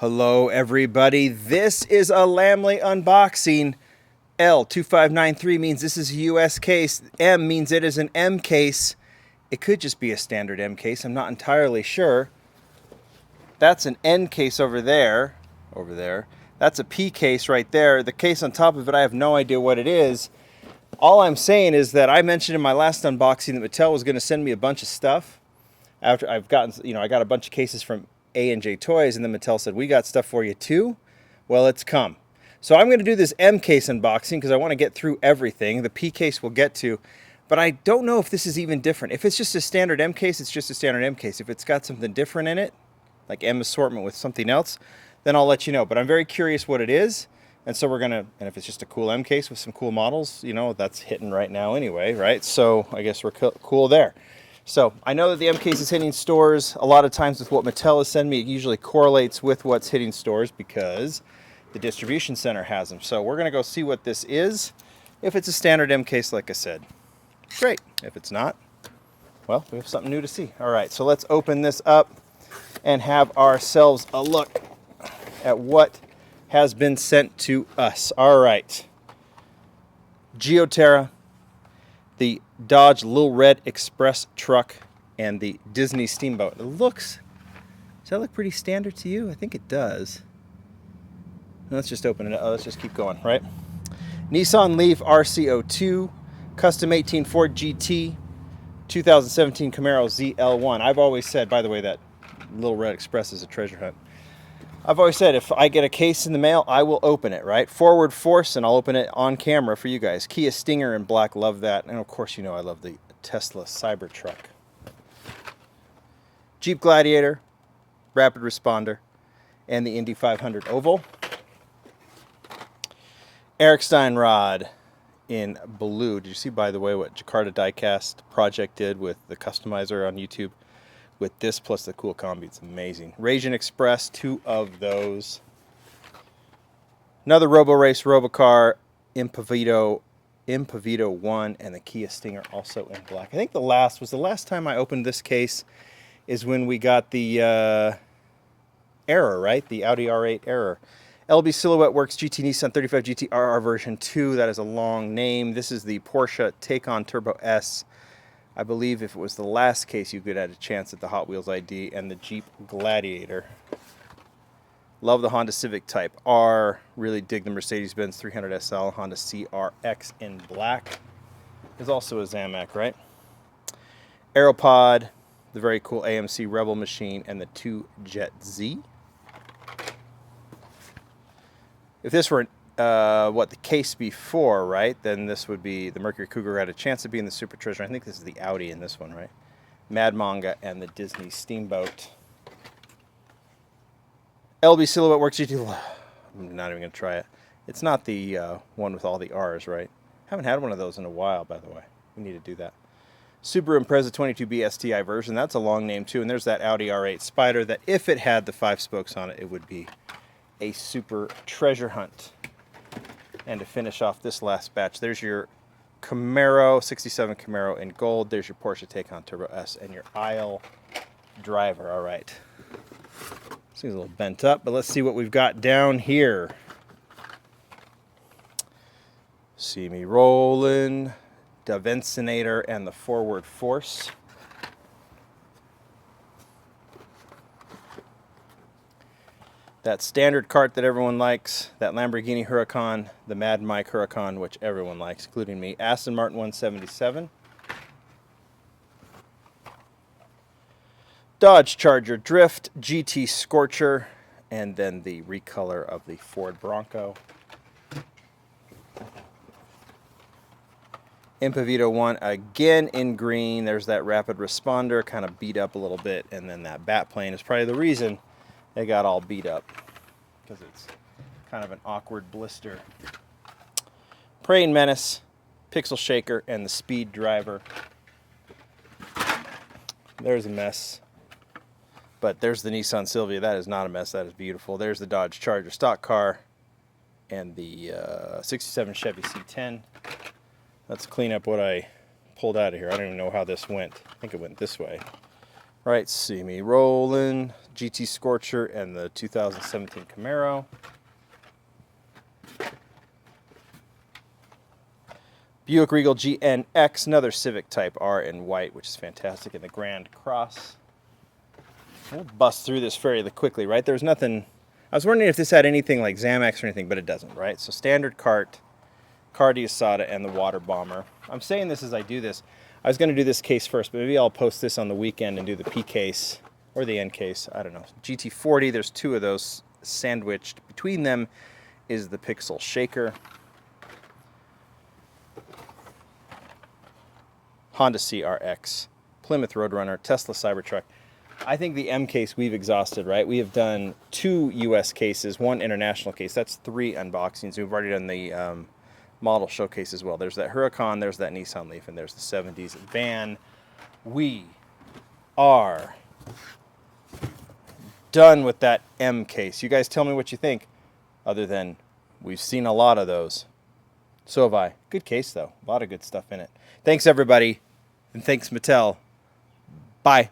Hello everybody, this is a Lamley unboxing. L2593 means this is a US case, M means it is an M case. It could just be a standard M case, I'm not entirely sure. That's an N case over there. That's a P case right there. The case on top of it, I have no idea what it is. All I'm saying is that I mentioned in my last unboxing that Mattel was going to send me a bunch of stuff. After I've gotten, I got a bunch of cases from A&J Toys, and then Mattel said, we got stuff for you too. Well, it's come. So I'm going to do this M case unboxing because I want to get through everything. The P case we'll get to, but I don't know if this is even different. If it's just a standard M case, it's just a standard M case. If it's got something different in it, like M assortment with something else, then I'll let you know. But I'm very curious what it is. And so and if it's just a cool M case with some cool models, that's hitting right now anyway, right? So I guess we're cool there. So I know that the M case is hitting stores. A lot of times with what Mattel is sending me, it usually correlates with what's hitting stores because the distribution center has them. So we're going to go see what this is. If it's a standard M case, like I said, great. If it's not, well, we have something new to see. All right, so let's open this up and have ourselves a look at what has been sent to us. All right. Geoterra, the Dodge Little Red Express truck, and the Disney Steamboat. Does that look pretty standard to you? I think it does. Let's just open it up. Let's just keep going, right? Nissan Leaf RC02, Custom 18 Ford GT, 2017 Camaro ZL1. I've always said, by the way, that Little Red Express is a treasure hunt. I've always said if I get a case in the mail, I will open it, right? Forward Force, and I'll open it on camera for you guys. Kia Stinger in black, love that. And of course, I love the Tesla Cybertruck. Jeep Gladiator, Rapid Responder, and the Indy 500 Oval. Eric Steinrod in blue. Did you see, by the way, what Jakarta Diecast Project did with the customizer on YouTube? With this plus the cool combi, it's amazing. Raging Express, 2 of those. Another Robo Race Robocar, Impavito 1, and the Kia Stinger also in black. I think the last time I opened this case is when we got the Error, right? The Audi R8 Error. LB Silhouette Works GT Nissan 35 GT RR version 2. That is a long name. This is the Porsche Taycan Turbo S. I believe if it was the last case, you could have a chance at the Hot Wheels ID and the Jeep Gladiator. Love the Honda Civic Type R. Really dig the Mercedes-Benz 300 SL, Honda CRX in black. There's also a Zamac, right? Aeropod, the very cool AMC Rebel machine, and the 2 Jet Z. If this were the case before, right, then this would be the Mercury Cougar had a chance of being the Super Treasure. I think this is the Audi in this one, right? Mad Manga and the Disney Steamboat. LB Silhouette Works GT. I'm not even going to try it. It's not the one with all the R's, right? Haven't had one of those in a while, by the way. We need to do that. Subaru Impreza 22B STI version. That's a long name, too. And there's that Audi R8 Spider that if it had the 5 spokes on it, it would be a super treasure hunt. And to finish off this last batch, there's your Camaro, 67 Camaro in gold. There's your Porsche Taycan Turbo S and your aisle driver. All right. This thing's a little bent up, but let's see what we've got down here. See me rolling. Davencinator and the Forward Force. That standard cart that everyone likes, that Lamborghini Huracan, the Mad Mike Huracan, which everyone likes, including me. Aston Martin 177. Dodge Charger Drift, GT Scorcher, and then the recolor of the Ford Bronco. Impavito 1 again in green. There's that Rapid Responder, kind of beat up a little bit, and then that bat plane is probably the reason they got all beat up, because it's kind of an awkward blister. Praying Menace, Pixel Shaker, and the Speed Driver. There's a mess. But there's the Nissan Silvia. That is not a mess. That is beautiful. There's the Dodge Charger stock car and the 67 Chevy C10. Let's clean up what I pulled out of here. I don't even know how this went. I think it went this way. Right, see me rolling. GT Scorcher, and the 2017 Camaro. Buick Regal GNX, another Civic Type R in white, which is fantastic, in the Grand Cross. We'll bust through this fairly quickly, right? There's nothing... I was wondering if this had anything like Zamacs or anything, but it doesn't, right? So standard cart, Cardi Asada, and the Water Bomber. I'm saying this as I do this. I was going to do this case first, but maybe I'll post this on the weekend and do the P case or the N case. I don't know. GT40, there's two of those sandwiched. Between them is the Pixel Shaker. Honda CRX, Plymouth Roadrunner, Tesla Cybertruck. I think the M case we've exhausted, right? We have done 2 U.S. cases, 1 international case. That's 3 unboxings. We've already done the model showcase as well. There's that Huracan, there's that Nissan Leaf, and there's the 70s van. We are done with that M case. You guys tell me what you think, other than we've seen a lot of those. So have I. Good case, though. A lot of good stuff in it. Thanks, everybody. And thanks, Mattel. Bye.